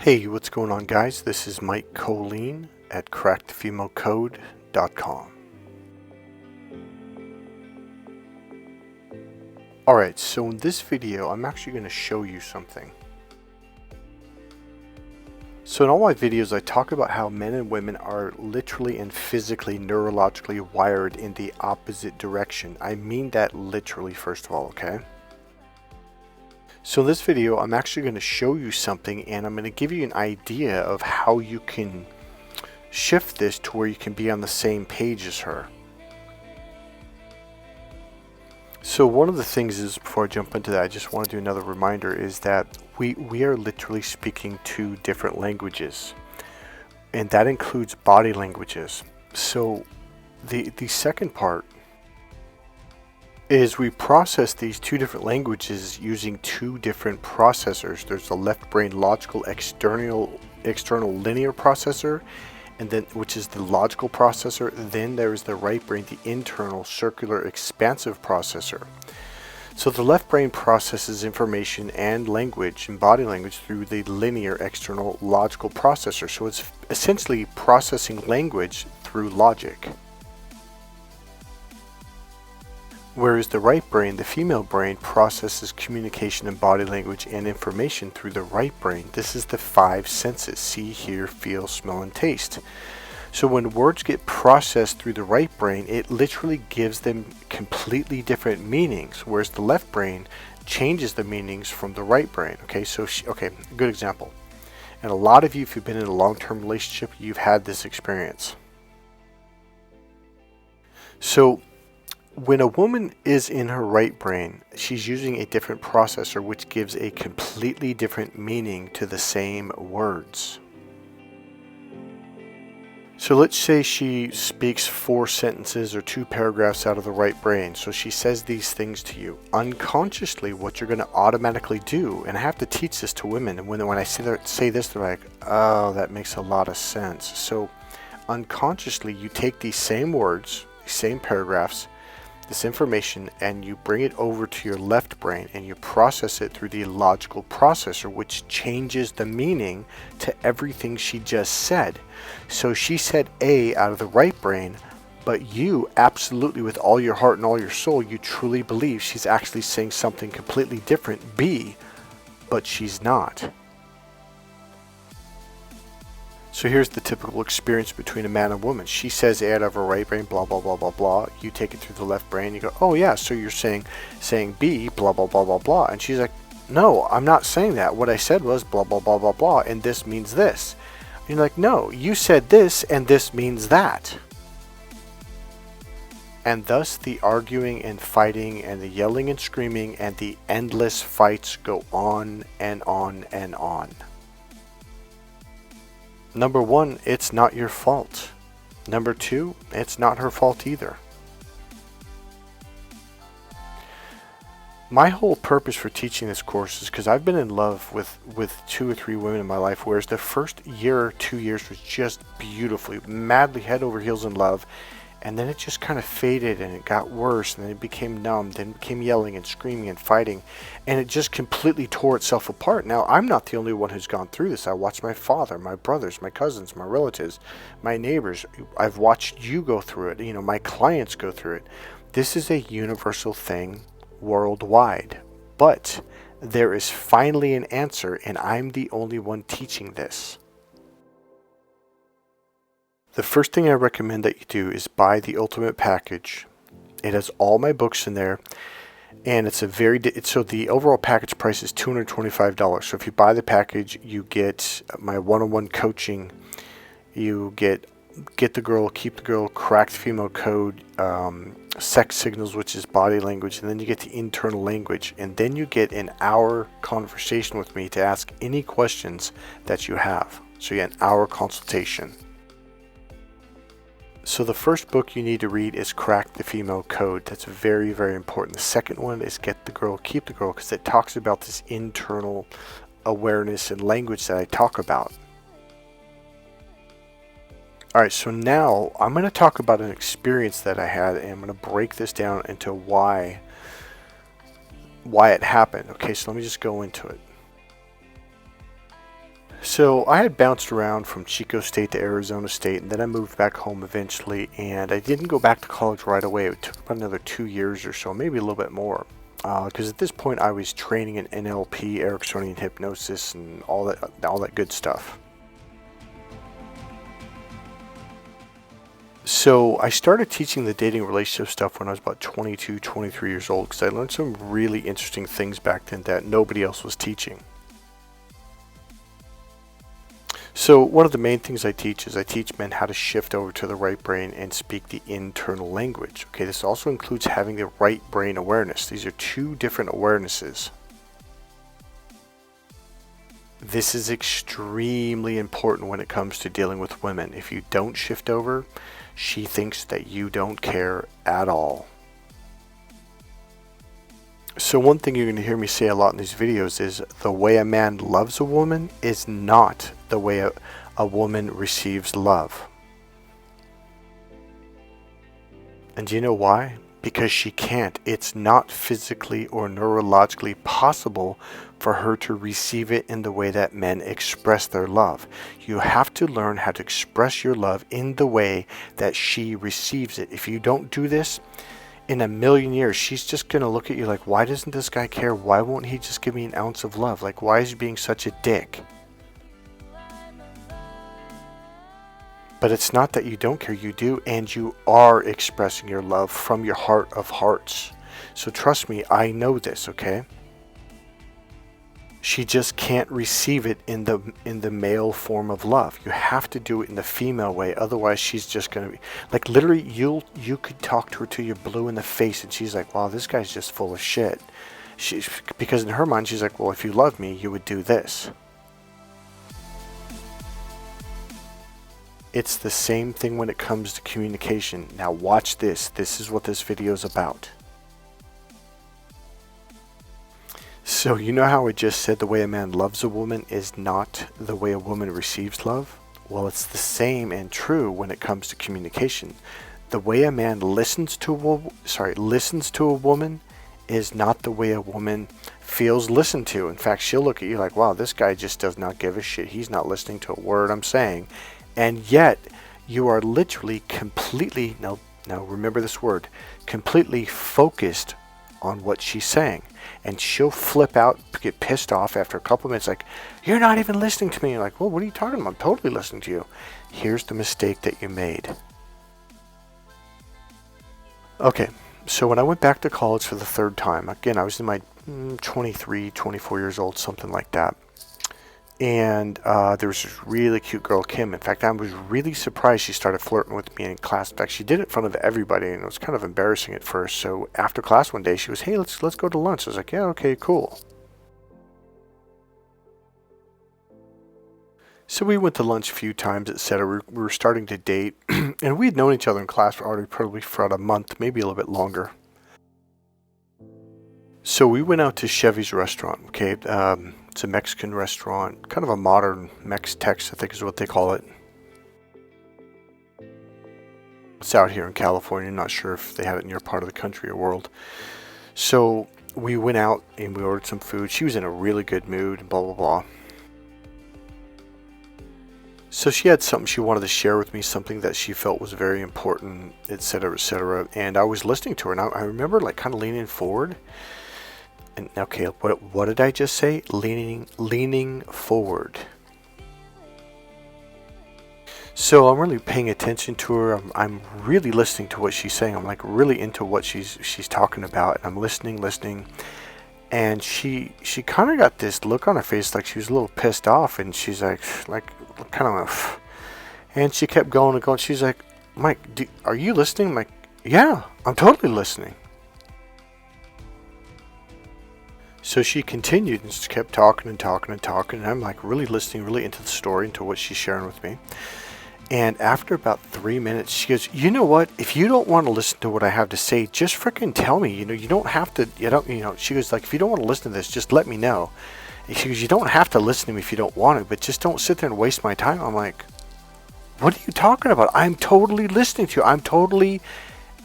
Hey, what's going on, guys? This is Mike Kollin at crackthefemalecode.com. Alright, so in this video, I'm actually going to show you something. So in all my videos, I talk about how men and women are literally and physically, neurologically wired in the opposite direction. I mean that literally, first of all, okay? So in this video, I'm actually going to show you something, and I'm going to give you an idea of how you can shift this to where you can be on the same page as her. So one of the things is, before I jump into that, I just want to do another reminder, is that we are literally speaking two different languages, and that includes body languages. So the second part is we process these two different languages using two different processors. There's the left brain logical external linear processor, and then which is the logical processor. Then there is the right brain, the internal circular expansive processor. So the left brain processes information and language and body language through the linear external logical processor. So it's essentially processing language through logic. Whereas the right brain, the female brain, processes communication and body language and information through the right brain. This is the five senses: see, hear, feel, smell, and taste. So when words get processed through the right brain, it literally gives them completely different meanings, whereas the left brain changes the meanings from the right brain. Okay, so good example. And a lot of you, if you've been in a long-term relationship, you've had this experience. So when a woman is in her right brain, she's using a different processor, which gives a completely different meaning to the same words. So let's say she speaks 4 sentences or 2 paragraphs out of the right brain. So she says these things to you. Unconsciously, what you're going to automatically do, and I have to teach this to women, and when I say this, they're like, oh, that makes a lot of sense. So unconsciously, you take these same words, these same paragraphs, this information, and you bring it over to your left brain and you process it through the logical processor, which changes the meaning to everything she just said. So she said A out of the right brain, but you absolutely, with all your heart and all your soul, you truly believe she's actually saying something completely different, B, but she's not. So here's the typical experience between a man and woman. She says A out of her right brain, blah, blah, blah, blah, blah. You take it through the left brain. You go, oh, yeah, so you're saying B, blah, blah, blah, blah, blah. And she's like, no, I'm not saying that. What I said was blah, blah, blah, blah, blah, and this means this. And you're like, no, you said this, and this means that. And thus the arguing and fighting and the yelling and screaming and the endless fights go on and on and on. Number 1, it's not your fault. Number 2, it's not her fault either. My whole purpose for teaching this course is because I've been in love with 2 or 3 women in my life, whereas the first year or 2 years was just beautifully, madly head over heels in love, and then it just kind of faded and it got worse, and then it became numb, then it became yelling and screaming and fighting, and it just completely tore itself apart. Now, I'm not the only one who's gone through this. I watched my father, my brothers, my cousins, my relatives, my neighbors. I've watched you go through it. You know, my clients go through it. This is a universal thing worldwide. But there is finally an answer, and I'm the only one teaching this. The first thing I recommend that you do is buy the Ultimate Package. It has all my books in there, and it's so the overall package price is $225. So if you buy the package, you get my one-on-one coaching, you get the girl, keep the girl, crack the female code, sex signals, which is body language, and then you get the internal language, and then you get an hour conversation with me to ask any questions that you have. So you get an hour consultation. So the first book you need to read is Crack the Female Code. That's very, very important. The second one is Get the Girl, Keep the Girl, because it talks about this internal awareness and language that I talk about. Alright, so now I'm going to talk about an experience that I had, and I'm going to break this down into why it happened. Okay, so let me just go into it. So I had bounced around from Chico State to Arizona State, and then I moved back home eventually, and I didn't go back to college right away. It took about another 2 years or so, maybe a little bit more. Because at this point I was training in NLP, Ericksonian hypnosis, and all that good stuff. So I started teaching the dating relationship stuff when I was about 22, 23 years old, because I learned some really interesting things back then that nobody else was teaching. So one of the main things I teach is I teach men how to shift over to the right brain and speak the internal language. Okay, this also includes having the right brain awareness. These are two different awarenesses. This is extremely important when it comes to dealing with women. If you don't shift over, she thinks that you don't care at all. So one thing you're going to hear me say a lot in these videos is the way a man loves a woman is not the way a woman receives love. And do you know why? Because she can't. It's not physically or neurologically possible for her to receive it in the way that men express their love. You have to learn how to express your love in the way that she receives it. If you don't do this, in a million years, she's just going to look at you like, why doesn't this guy care? Why won't he just give me an ounce of love? Like, why is he being such a dick? But it's not that you don't care, you do, and you are expressing your love from your heart of hearts. So trust me, I know this, okay? She just can't receive it in the male form of love. You have to do it in the female way, otherwise she's just going to be like, literally you could talk to her till you're blue in the face and she's like, wow, this guy's just full of shit. Because in her mind she's like, well, if you love me you would do this. It's the same thing when it comes to communication. Now watch this. This is what this video is about. So you know how I just said the way a man loves a woman is not the way a woman receives love? Well, it's the same and true when it comes to communication. The way a man listens to a woman is not the way a woman feels listened to. In fact, she'll look at you like, wow, this guy just does not give a shit. He's not listening to a word I'm saying. And yet you are literally completely, now remember this word, completely focused on what she's saying. And she'll flip out, get pissed off after a couple minutes, like, you're not even listening to me. You're like, well, what are you talking about? I'm totally listening to you. Here's the mistake that you made. Okay, so when I went back to college for the third time, again, I was in my 23, 24 years old, something like that. And there was this really cute girl, Kim. In fact, I was really surprised she started flirting with me in class. In fact, she did it in front of everybody, and it was kind of embarrassing at first. So after class one day, she was, hey, let's go to lunch. I was like, yeah, okay, cool. So we went to lunch a few times, etc. We were starting to date, and we had known each other in class probably for about a month, maybe a little bit longer. So we went out to Chevy's restaurant, okay? It's a Mexican restaurant, kind of a modern Mex-Tex, I think is what they call it. It's out here in California. I'm not sure if they had it in your part of the country or world. So we went out and we ordered some food. She was in a really good mood, and blah, blah, blah. So she had something she wanted to share with me, something that she felt was very important, etc., etc. And I was listening to her, and I remember like kind of leaning forward. And okay, what did I just say? Leaning forward. So I'm really paying attention to her. I'm really listening to what she's saying. I'm like really into what she's talking about. And I'm listening. And she kind of got this look on her face like she was a little pissed off. And she's like kind of, and she kept going and going. She's like, Mike, are you listening? I'm like, yeah, I'm totally listening. So she continued and just kept talking, and I'm like really listening, really into the story, into what she's sharing with me. And after about 3 minutes, she goes, you know what? If you don't want to listen to what I have to say, just freaking tell me. You don't have to, she goes like, if you don't want to listen to this, just let me know. And she goes, you don't have to listen to me if you don't want to, but just don't sit there and waste my time. I'm like, what are you talking about? I'm totally listening to you.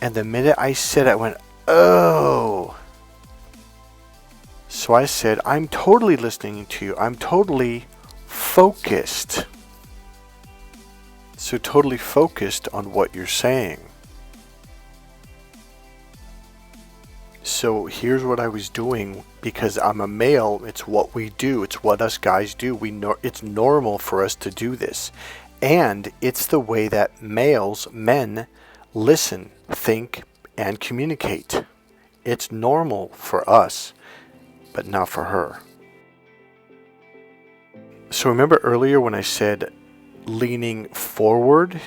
And the minute I said it, I went, oh. So I said, I'm totally listening to you. I'm totally focused. So totally focused on what you're saying. So here's what I was doing, because I'm a male. It's what we do. It's what us guys do. We know it's normal for us to do this. And it's the way that men, listen, think, and communicate. It's normal for us, but not for her. So remember earlier when I said leaning forward?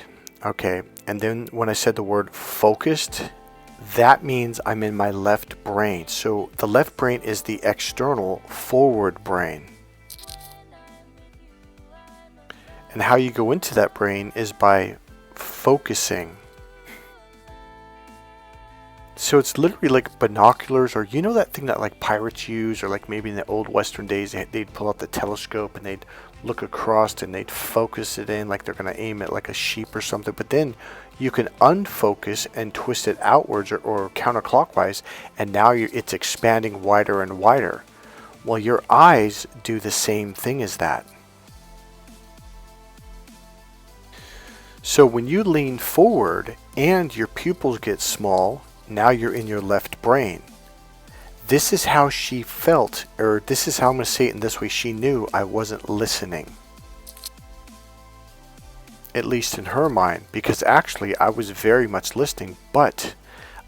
Okay, and then when I said the word focused, that means I'm in my left brain. So the left brain is the external forward brain. And how you go into that brain is by focusing. So it's literally like binoculars, or you know that thing that like pirates use, or like maybe in the old Western days they'd pull out the telescope and they'd look across and they'd focus it in like they're going to aim at like a sheep or something. But then you can unfocus and twist it outwards or counterclockwise, and now it's expanding wider and wider. Well, your eyes do the same thing as that. So when you lean forward and your pupils get small, now you're in your left brain. This is how she felt, or this is how I'm going to say it in this way. She knew I wasn't listening. At least in her mind, because actually I was very much listening, but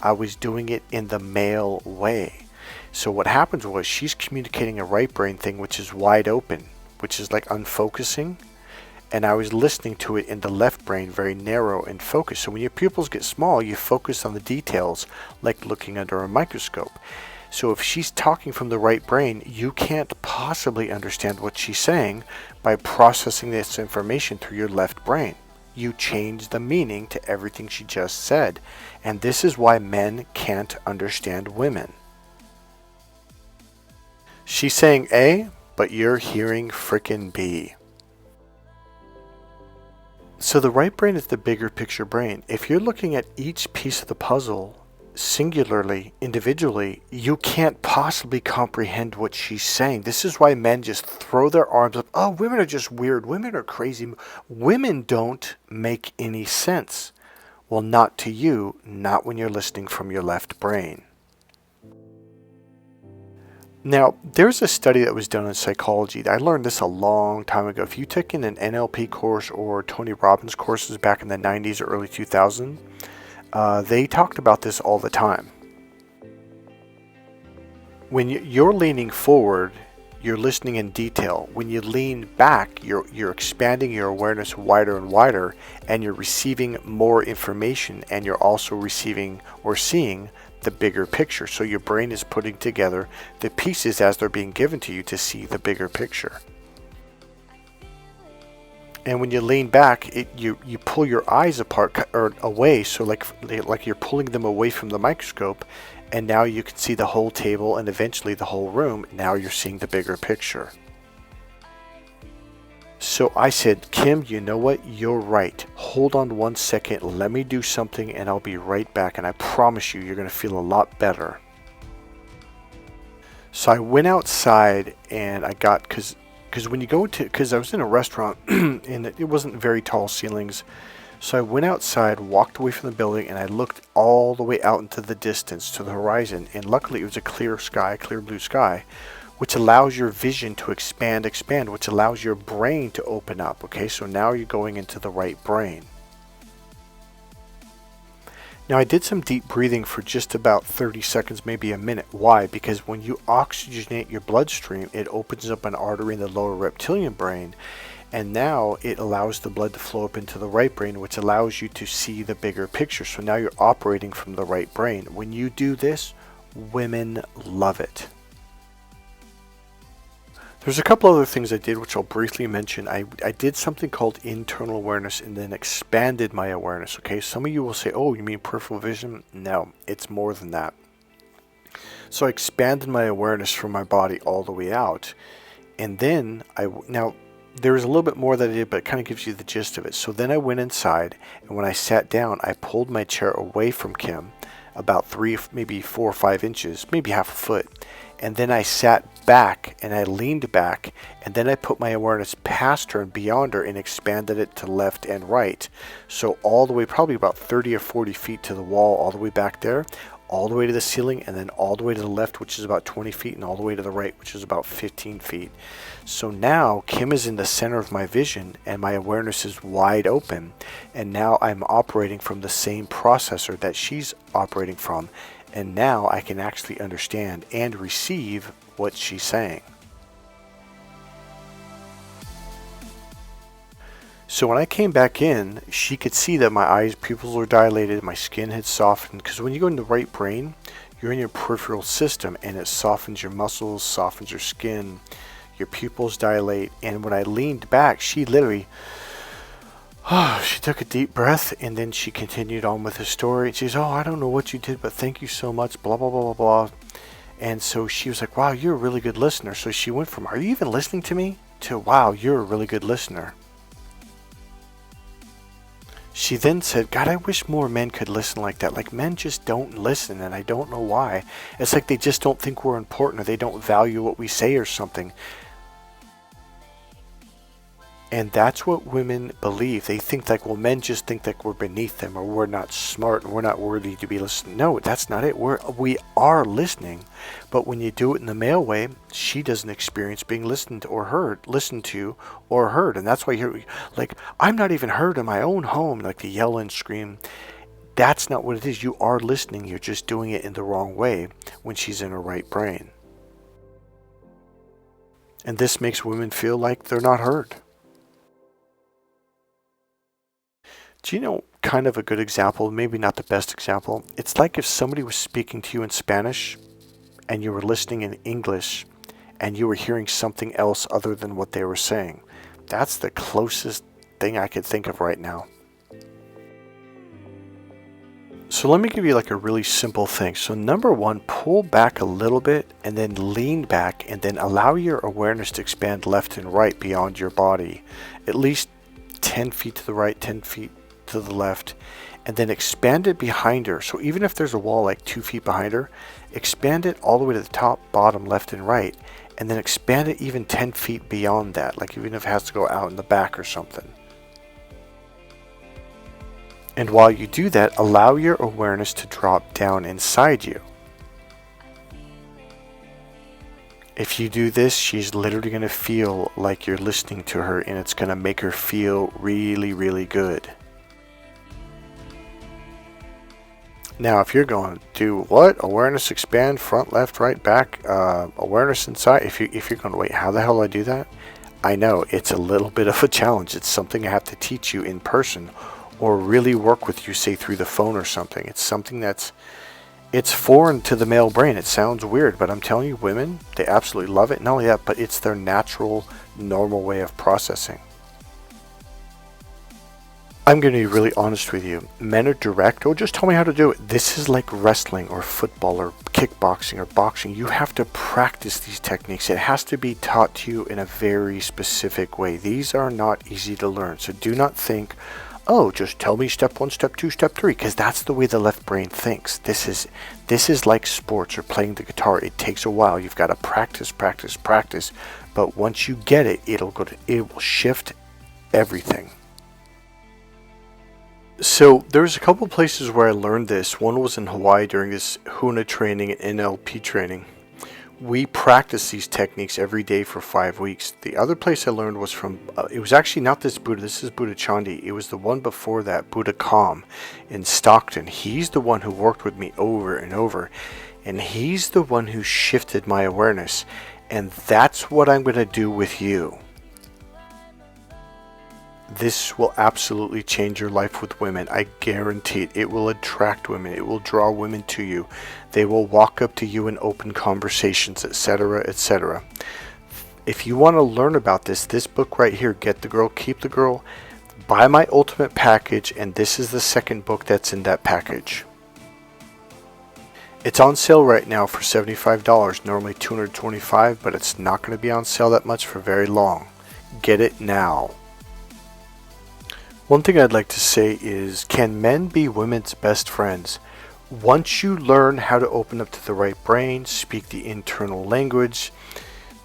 I was doing it in the male way. So what happens was she's communicating a right brain thing, which is wide open, which is like unfocusing. And I was listening to it in the left brain, very narrow and focused. So when your pupils get small, you focus on the details, like looking under a microscope. So if she's talking from the right brain, you can't possibly understand what she's saying by processing this information through your left brain. You change the meaning to everything she just said. And this is why men can't understand women. She's saying A, but you're hearing frickin' B. So the right brain is the bigger picture brain. If you're looking at each piece of the puzzle singularly, individually, you can't possibly comprehend what she's saying. This is why men just throw their arms up. Oh, women are just weird. Women are crazy. Women don't make any sense. Well, not to you, not when you're listening from your left brain. Now, there's a study that was done in psychology. I learned this a long time ago. If you took in an NLP course or Tony Robbins courses back in the 90s or early 2000s, they talked about this all the time. When you're leaning forward, you're listening in detail. When you lean back, you're expanding your awareness wider and wider, and you're receiving more information, and you're also receiving or seeing the bigger picture. So your brain is putting together the pieces as they're being given to you to see the bigger picture. And when you lean back, you pull your eyes apart or away, so like you're pulling them away from the microscope, and now you can see the whole table and eventually the whole room. Now you're seeing the bigger picture. So I said, Kim, you know what? You're right. Hold on 1 second. Let me do something and I'll be right back. And I promise you, you're going to feel a lot better. So I went outside and I got, because when you go to, because I was in a restaurant and it wasn't very tall ceilings. So I went outside, walked away from the building, and I looked all the way out into the distance to the horizon. And luckily it was a clear sky, clear blue sky, which allows your vision to expand, which allows your brain to open up. Okay, so now you're going into the right brain. Now I did some deep breathing for just about 30 seconds, maybe a minute. Why? Because when you oxygenate your bloodstream, it opens up an artery in the lower reptilian brain, and now it allows the blood to flow up into the right brain, which allows you to see the bigger picture. So now you're operating from the right brain. When you do this, women love it. There's a couple other things I did, which I'll briefly mention. I did something called internal awareness and then expanded my awareness. Okay, some of you will say, oh, you mean peripheral vision? No, it's more than that. So I expanded my awareness from my body all the way out. And then, now there's a little bit more that I did, but it kind of gives you the gist of it. So then I went inside, and when I sat down, I pulled my chair away from Kim. about 3, maybe 4 or 5 inches, maybe half a foot. And then I sat back and I leaned back, and then I put my awareness past her and beyond her and expanded it to left and right. So all the way, probably about 30 or 40 feet to the wall, all the way back there, all the way to the ceiling, and then all the way to the left, which is about 20 feet, and all the way to the right, which is about 15 feet. So now Kim is in the center of my vision and my awareness is wide open, and now I'm operating from the same processor that she's operating from, and now I can actually understand and receive what she's saying. So when I came back in, she could see that my eyes, pupils were dilated, my skin had softened, because when you go in the right brain, you're in your peripheral system and it softens your muscles, softens your skin, your pupils dilate. And when I leaned back, she literally, she took a deep breath, and then she continued on with the story. And she's, I don't know what you did, but thank you so much, blah, blah, blah, blah, blah. And so she was like, wow, you're a really good listener. So she went from, are you even listening to me? To, wow, you're a really good listener. She then said, God, I wish more men could listen like that. Like, men just don't listen, and I don't know why. It's like they just don't think we're important, or they don't value what we say or something. And that's what women believe. They think like, well, men just think like we're beneath them, or we're not smart, and we're not worthy to be listened. No, that's not it. We are listening, but when you do it in the male way, she doesn't experience being listened to or heard, and that's why you're like, I'm not even heard in my own home, like the yell and scream. That's not what it is. You are listening. You're just doing it in the wrong way when she's in her right brain. And this makes women feel like they're not heard. Do you know kind of a good example, maybe not the best example? It's like if somebody was speaking to you in Spanish and you were listening in English and you were hearing something else other than what they were saying. That's the closest thing I could think of right now. So let me give you like a really simple thing. So number one, pull back a little bit and then lean back, and then allow your awareness to expand left and right beyond your body. At least 10 feet to the right, 10 feet to the left, and then expand it behind her. So even if there's a wall like 2 feet behind her, expand it all the way to the top, bottom, left, and right, and then expand it even 10 feet beyond that, like even if it has to go out in the back or something. And while you do that, allow your awareness to drop down inside you. If you do this, she's literally going to feel like you're listening to her, and it's going to make her feel really, really good. Now, if you're going to do what? Awareness, expand, front, left, right, back, awareness inside. If you're going to wait, how the hell do I do that? I know it's a little bit of a challenge. It's something I have to teach you in person, or really work with you, say through the phone or something. It's something it's foreign to the male brain. It sounds weird, but I'm telling you, women, they absolutely love it. Not only that, but it's their natural, normal way of processing. I'm going to be really honest with you. Men are direct. Oh, just tell me how to do it. This is like wrestling or football or kickboxing or boxing. You have to practice these techniques. It has to be taught to you in a very specific way. These are not easy to learn. So do not think, oh, just tell me step 1, step 2, step 3, because that's the way the left brain thinks. This is like sports or playing the guitar. It takes a while. You've got to practice, but once you get it, it will shift everything. So there's a couple places where I learned this. One was in Hawaii during this HUNA training and NLP training. We practice these techniques every day for 5 weeks. The other place I learned was from, it was actually not this Buddha, this is Buddha Chandi. It was the one before that, Buddha Kam in Stockton. He's the one who worked with me over and over. And he's the one who shifted my awareness. And that's what I'm going to do with you. This will absolutely change your life with women. I guarantee it. It will attract women. It will draw women to you. They will walk up to you in open conversations, etc., etc. If you want to learn about this book right here, Get the Girl, Keep the Girl, buy my ultimate package, and this is the second book that's in that package. It's on sale right now for $75, normally $225, but it's not going to be on sale that much for very long. Get it now. One thing I'd like to say is, can men be women's best friends? Once you learn how to open up to the right brain, speak the internal language,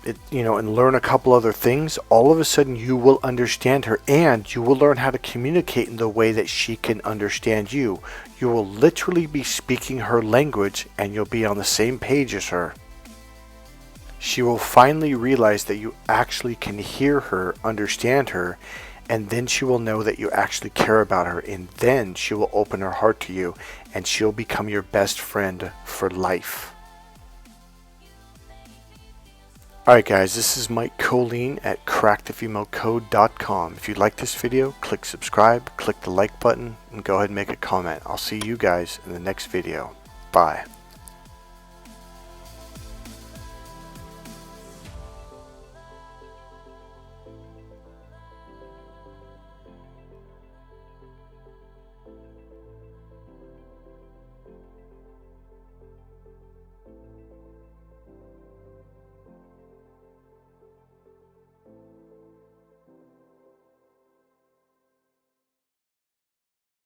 and learn a couple other things, all of a sudden you will understand her, and you will learn how to communicate in the way that she can understand you. You will literally be speaking her language, and you'll be on the same page as her. She will finally realize that you actually can hear her, understand her, and then she will know that you actually care about her, and then she will open her heart to you, and she'll become your best friend for life. Alright guys, this is Mike Kollin at crackthefemalecode.com. If you like this video, click subscribe, click the like button, and go ahead and make a comment. I'll see you guys in the next video. Bye.